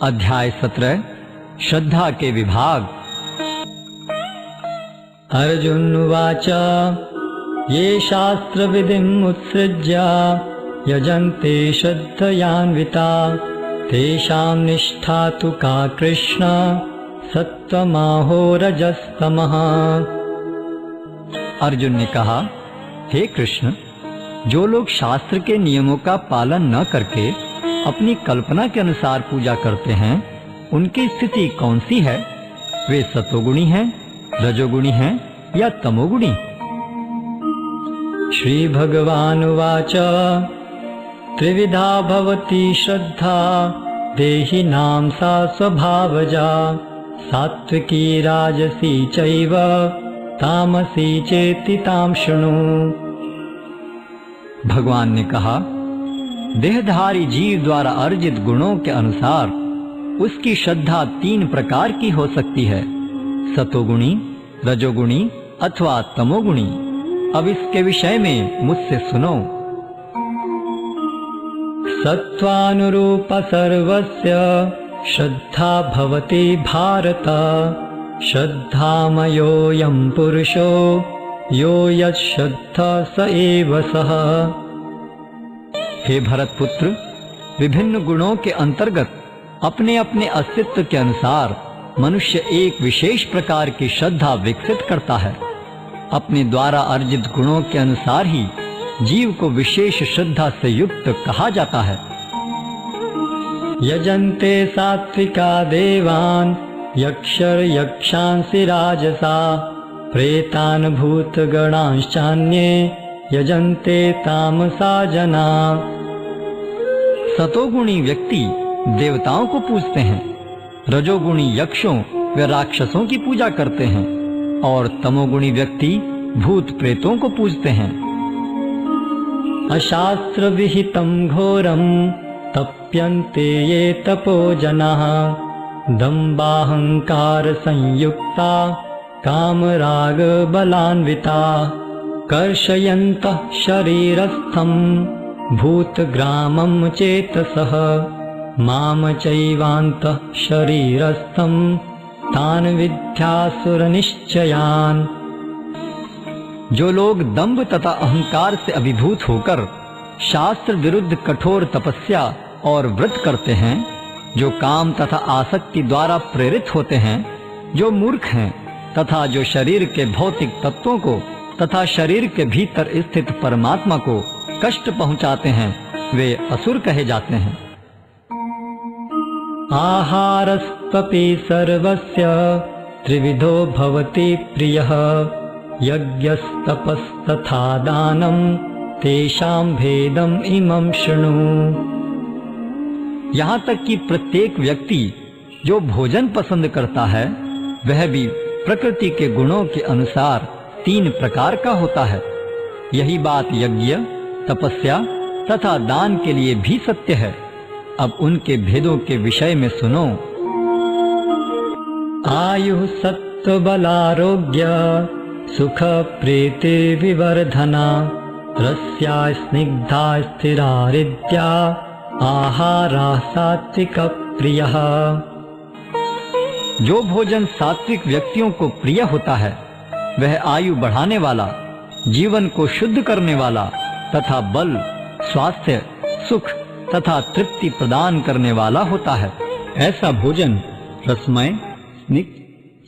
अध्याय 17 श्रद्धा के विभाग। अर्जुन उवाच ये शास्त्र विधिम् उत्सृज्य यजन्ते श्रद्धयान्विता तेषां निष्ठा तु का कृष्ण सत्त्वमाहो रजस्तमः। अर्जुन ने कहा, हे कृष्ण, जो लोग शास्त्र के नियमों का पालन न करके अपनी कल्पना के अनुसार पूजा करते हैं, उनकी स्थिति कौन सी है? वे सतोगुणी हैं, रजोगुणी हैं या तमोगुणी? श्री भगवान उवाच त्रिविधा भवति श्रद्धा देहिनां सा स्वभावजा सात्विकी राजसी चैव तामसी चेति तां शृणु। भगवान ने कहा, देहधारी जीव द्वारा अर्जित गुणों के अनुसार उसकी श्रद्धा 3 प्रकार की हो सकती है, सतोगुणी, रजोगुणी अथवा तमोगुणी। अब इसके विषय में मुझसे सुनो। सत्वानुरूप सर्वस्य श्रद्धा भवति भारत श्रद्धामयोऽयं पुरुषो यो यच्छ्रद्धा स एव सः। हे भरतपुत्र, विभिन्न गुणों के अंतर्गत अपने अपने अस्तित्व के अनुसार मनुष्य एक विशेष प्रकार की श्रद्धा विकसित करता है। अपने द्वारा अर्जित गुणों के अनुसार ही जीव को विशेष श्रद्धा से युक्त कहा जाता है। यजन्ते सात्विका देवान् यक्षांसि राजसा प्रेतान् भूतगणांश्चान्ये यजन्ते तामसा जना। सतोगुणी व्यक्ति देवताओं को पूजते हैं, रजोगुणी यक्षों व राक्षसों की पूजा करते हैं और तमोगुणी व्यक्ति भूत प्रेतों को पूजते हैं। अशास्त्र विहितं घोरं तप्यन्ते ये तपो जनाः दम्बाहंकार संयुक्ता कामराग बलान्विता कर्षयन्तः शरीरस्थं भूतग्रामं चेतसः माम चैवान्तः शरीरस्थं तान् विद्यासुर निश्चयान्। जो लोग दंभ तथा अहंकार से अभिभूत होकर शास्त्र विरुद्ध कठोर तपस्या और व्रत करते हैं, जो काम तथा आसक्ति द्वारा प्रेरित होते हैं, जो मूर्ख हैं तथा जो शरीर के भौतिक तत्वों को तथा शरीर के भीतर स्थित परमात्मा को कष्ट पहुंचाते हैं, वे असुर कहे जाते हैं। आहारस्त्वपि सर्वस्य त्रिविधो भवति प्रियः यज्ञस्तपस्तथा दानं तेषां भेदम् इमं शृणु। यहाँ तक कि प्रत्येक व्यक्ति जो भोजन पसंद करता है, वह भी प्रकृति के गुणों के अनुसार 3 प्रकार का होता है। यही बात यज्ञ, तपस्या तथा दान के लिए भी सत्य है। अब उनके भेदों के विषय में सुनो। आयु सत्व बलारोग्य सुख प्रीति विवर्धना रस्या स्निग्धा स्थिरारिद्या आहारा सात्विक प्रियः। जो भोजन सात्विक व्यक्तियों को प्रिय होता है, वह आयु बढ़ाने वाला, जीवन को शुद्ध करने वाला तथा बल, स्वास्थ्य, सुख तथा तृप्ति प्रदान करने वाला होता है। ऐसा भोजन रसमय, स्निग्ध,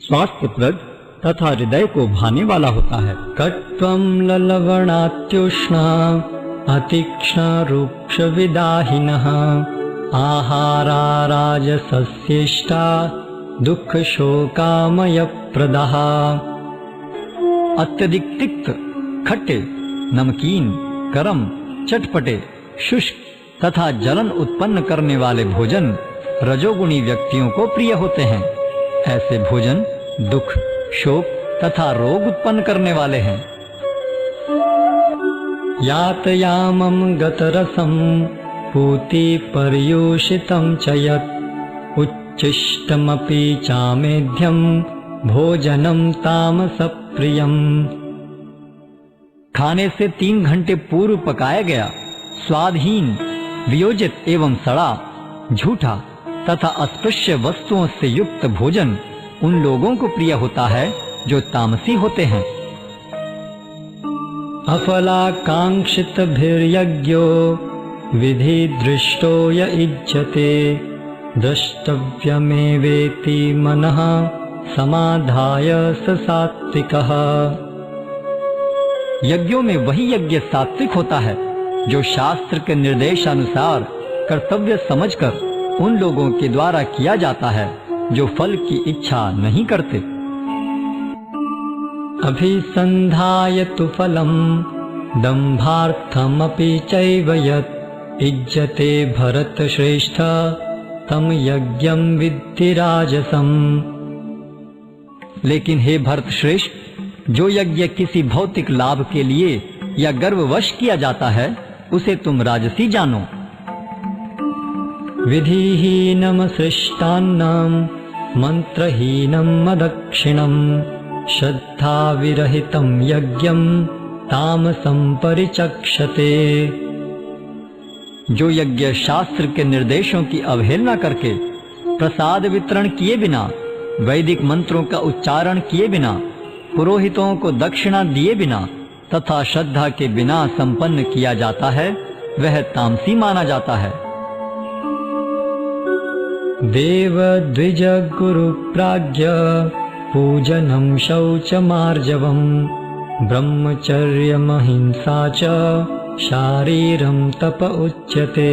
स्वास्थ्यप्रद तथा हृदय को भाने वाला होता है। कट्वं ललवणात्युष्णा अतीक्ष्ण रूक्ष विदाहिनः आहारा राजसस्येष्टा दुख शोकामय प्रदः। अत्यधिक तिक्त, खट्टे, नमकीन, गरम, चटपटे, शुष्क तथा जलन उत्पन्न करने वाले भोजन रजोगुणी व्यक्तियों को प्रिय होते हैं। ऐसे भोजन दुख, शोक तथा रोग उत्पन्न करने वाले हैं। यातयामं गतरसं पूति पर्यूषितं च यत् उच्छिष्टमपि चामेध्यं भोजनं तामसप्रियम्। खाने से 3 घंटे पूर्व पकाया गया, स्वादहीन, वियोजित एवं सड़ा, झूठा तथा अस्पृश्य वस्तुओं से युक्त भोजन उन लोगों को प्रिय होता है जो तामसी होते हैं। अफलाकांक्षितभिर्यज्ञो विधि दृष्टो य इज्जते द्रष्टव्यमेवेति मनः समाधाय स सात्विकः। यज्ञों में वही यज्ञ सात्विक होता है जो शास्त्र के निर्देशानुसार कर्तव्य समझकर उन लोगों के द्वारा किया जाता है जो फल की इच्छा नहीं करते। अभिसंधाय तु फलम दंभार्थमपि चैव यत् इज्जते भरत श्रेष्ठ तम यज्ञं विद्धि राजसम्। लेकिन हे भरत श्रेष्ठ, जो यज्ञ किसी भौतिक लाभ के लिए या गर्ववश किया जाता है उसे तुम राजसी जानो। विधिहीनम सृष्टान्नम मंत्रहीनम अदक्षिणम श्रद्धा विरहितम यज्ञम तामसं परिचक्षते। जो यज्ञ शास्त्र के निर्देशों की अवहेलना करके प्रसाद वितरण किए बिना, वैदिक मंत्रों का उच्चारण किए बिना, पुरोहितों को दक्षिणा दिए बिना तथा श्रद्धा के बिना संपन्न किया जाता है वह तामसी माना जाता है। देव द्विज गुरु प्राज्ञ पूजनम शौचमार्जवम ब्रह्मचर्यमहिंसा च शारीरम तप उच्यते।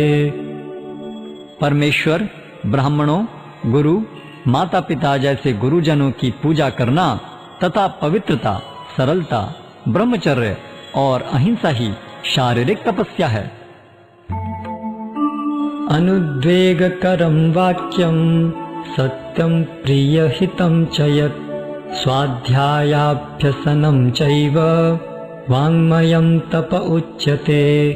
परमेश्वर, ब्राह्मणों, गुरु, माता पिता जैसे गुरुजनों की पूजा करना तथा पवित्रता, सरलता, ब्रह्मचर्य और अहिंसा ही शारीरिक तपस्या है। अनुद्वेगकरं वाक्यं सत्यं प्रियहितं च यत् स्वाध्यायाभ्यसनं चैव वाङ्मयं तप उच्यते।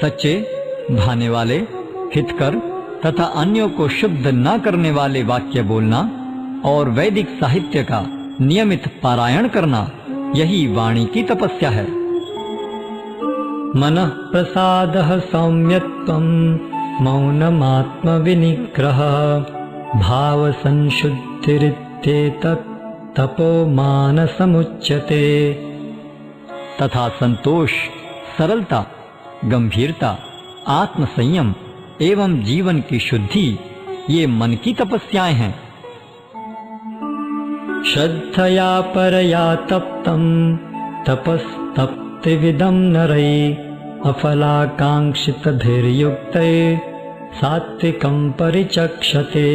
सच्चे, भाने वाले, हितकर तथा अन्यों को शुद्ध न करने वाले वाक्य बोलना और वैदिक साहित्य का नियमित पारायण करना यही वाणी की तपस्या है। मनः प्रसादः सौम्यत्वं मौनमात्मविनिग्रह भावसंशुद्धिरित्येतत् तपो मानसमुच्यते। तथा संतोष, सरलता, गंभीरता, आत्मसंयम एवं जीवन की शुद्धि ये मन की तपस्याएं हैं। श्रद्धया परया तप्तं तपस्तप्तिविदं नरै अफलाकांक्षितभिर्युक्ते सात्विकं परिचक्षते।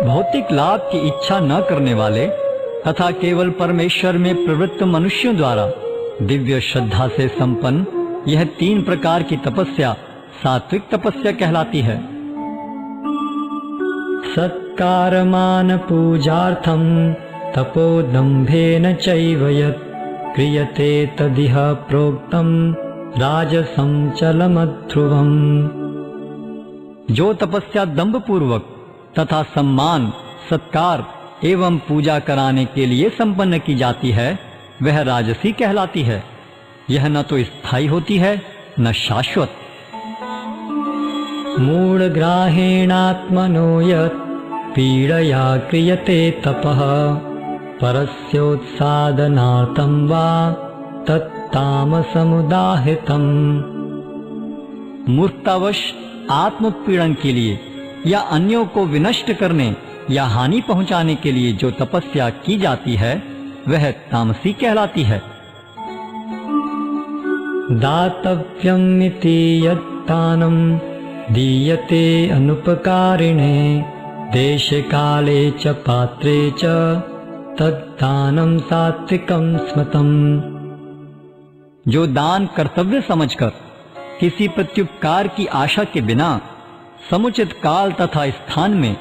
भौतिक लाभ की इच्छा न करने वाले तथा केवल परमेश्वर में प्रवृत्त मनुष्यों द्वारा दिव्य श्रद्धा से संपन्न यह 3 प्रकार की तपस्या सात्विक तपस्या कहलाती है। सत्कारमान पूजार्थं तपोदम्भेन चैव यत् क्रियते तदिह प्रोक्तं राजसं चलमध्रुवम्। जो तपस्या दंभ पूर्वक तथा सम्मान, सत्कार एवं पूजा कराने के लिए संपन्न की जाती है वह राजसी कहलाती है। यह न तो स्थायी होती है न शाश्वत। मूढग्राहेणात्मनो यत् पीडया क्रियते तपः परस्योत्सादनार्थं वा तत्तामसमुदाहृतम्। मूर्खतावश आत्मपीड़न के लिए या अन्यों को विनष्ट करने या हानि पहुंचाने के लिए जो तपस्या की जाती है वह तामसी कहलाती है। दातव्यमिति यत्तानं दीयते अनुपकारिणे देशे काले च पात्रे च तद्दानं सात्विकं स्मृतम्। जो दान कर्तव्य समझकर किसी प्रत्युपकार की आशा के बिना समुचित काल तथा स्थान में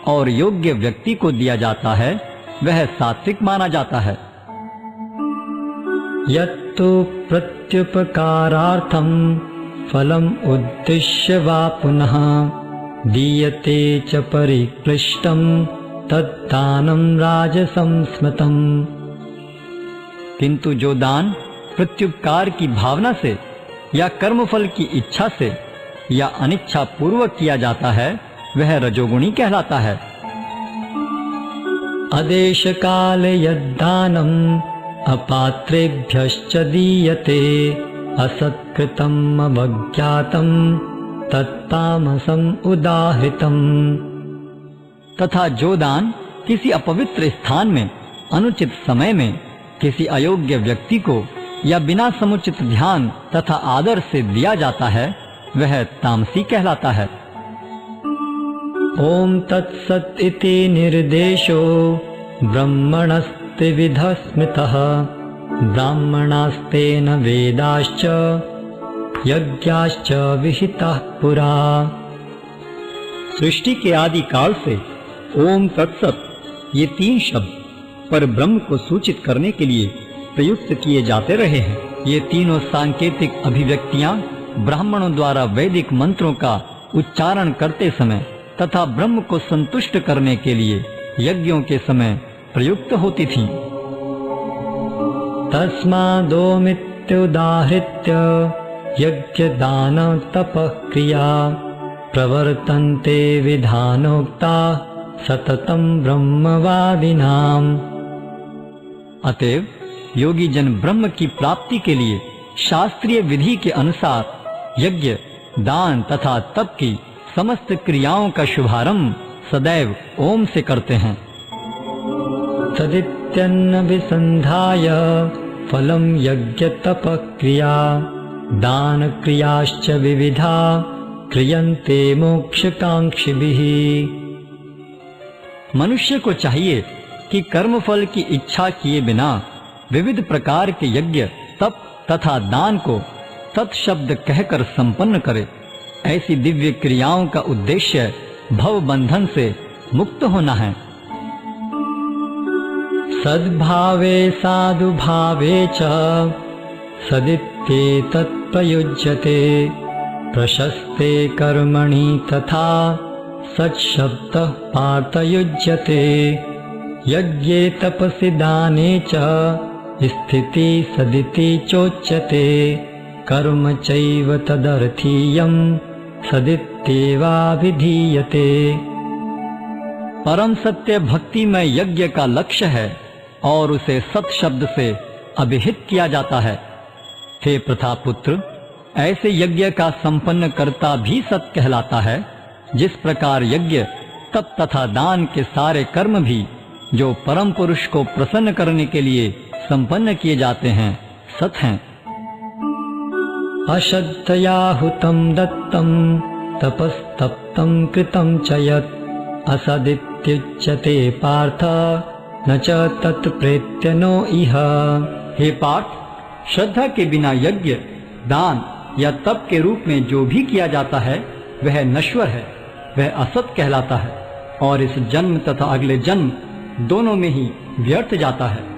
और योग्य व्यक्ति को दिया जाता है वह सात्विक माना जाता है। यत्तु प्रत्युपकारार्थं फलम् उद्दिश्य वा पुनः दीयते च परिक्लिष्टं तद्दानं राजसं स्मृतम्। किंतु जो दान प्रत्युपकार की भावना से या कर्मफल की इच्छा से या अनिच्छा पूर्वक किया जाता है वह रजोगुणी कहलाता है। अदेश काले यद्दानम् अपात्रेभ्यश्च दीयते असत्कृतम् अवज्ञातम् तत्तामसम् उदाहृतम्। तथा जो दान किसी अपवित्र स्थान में अनुचित समय में किसी अयोग्य व्यक्ति को या बिना समुचित ध्यान तथा आदर से दिया जाता है वह तामसी कहलाता है। ओम तत्सत् इति निर्देशो ब्रह्मणस्त्रिविधः स्मृतः ब्राह्मणास्तेन वेदाश्च यज्ञाश्च विहिताः पुरा। सृष्टि के आदि काल से ओम तत्सत ये 3 शब्द पर ब्रह्म को सूचित करने के लिए प्रयुक्त किए जाते रहे हैं। ये तीनों सांकेतिक अभिव्यक्तियां ब्राह्मणों द्वारा वैदिक मंत्रों का उच्चारण करते समय तथा ब्रह्म को संतुष्ट करने के लिए यज्ञों के समय प्रयुक्त होती थीं। तस्मादोमित्युदाहृत्य यज्ञ दान तपः क्रिया प्रवर्तन्ते विधानोक्ता सततं ब्रह्मवादिनाम्। अतएव योगी जन ब्रह्म की प्राप्ति के लिए शास्त्रीय विधि के अनुसार यज्ञ दान तथा तप की समस्त क्रियाओं का शुभारंभ सदैव ओम से करते हैं। तदित्यन्नभिसन्धाय फलं यज्ञ तप क्रिया दान क्रियाश्च विविधा क्रियन्ते मोक्षकांक्षिभिः। मनुष्य को चाहिए कि कर्मफल की इच्छा किए बिना विविध प्रकार के यज्ञ तप तथा दान को तत्शब्द कहकर संपन्न करे। ऐसी दिव्य क्रियाओं का उद्देश्य भव बंधन से मुक्त होना है। सद्भावे साधुभावे च सदित्येतत् प्रयुज्यते प्रशस्ते कर्मणि तथा सत्शब्दः पार्थयुज्यते यज्ञे तपसि दाने च स्थिति सदिति चोच्यते कर्म चैव तदर्थीयं सदित्येवाभिधीयते। परम सत्य भक्ति में यज्ञ का लक्ष्य है और उसे सत शब्द से अभिहित किया जाता है। हे प्रथापुत्र, ऐसे यज्ञ का संपन्न करता भी सत कहलाता है। जिस प्रकार यज्ञ तप तथा दान के सारे कर्म भी जो परम पुरुष को प्रसन्न करने के लिए संपन्न किए जाते हैं सत हैं। अश्रद्धया हुतं दत्तं तपस्तप्तं कृतं च यत् असदित्युच्यते पार्थ न च तत्प्रेत्य नो इह। हे पार्थ, श्रद्धा के बिना यज्ञ दान या तप के रूप में जो भी किया जाता है वह नश्वर है, वह असत कहलाता है और इस जन्म तथा अगले जन्म दोनों में ही व्यर्थ जाता है।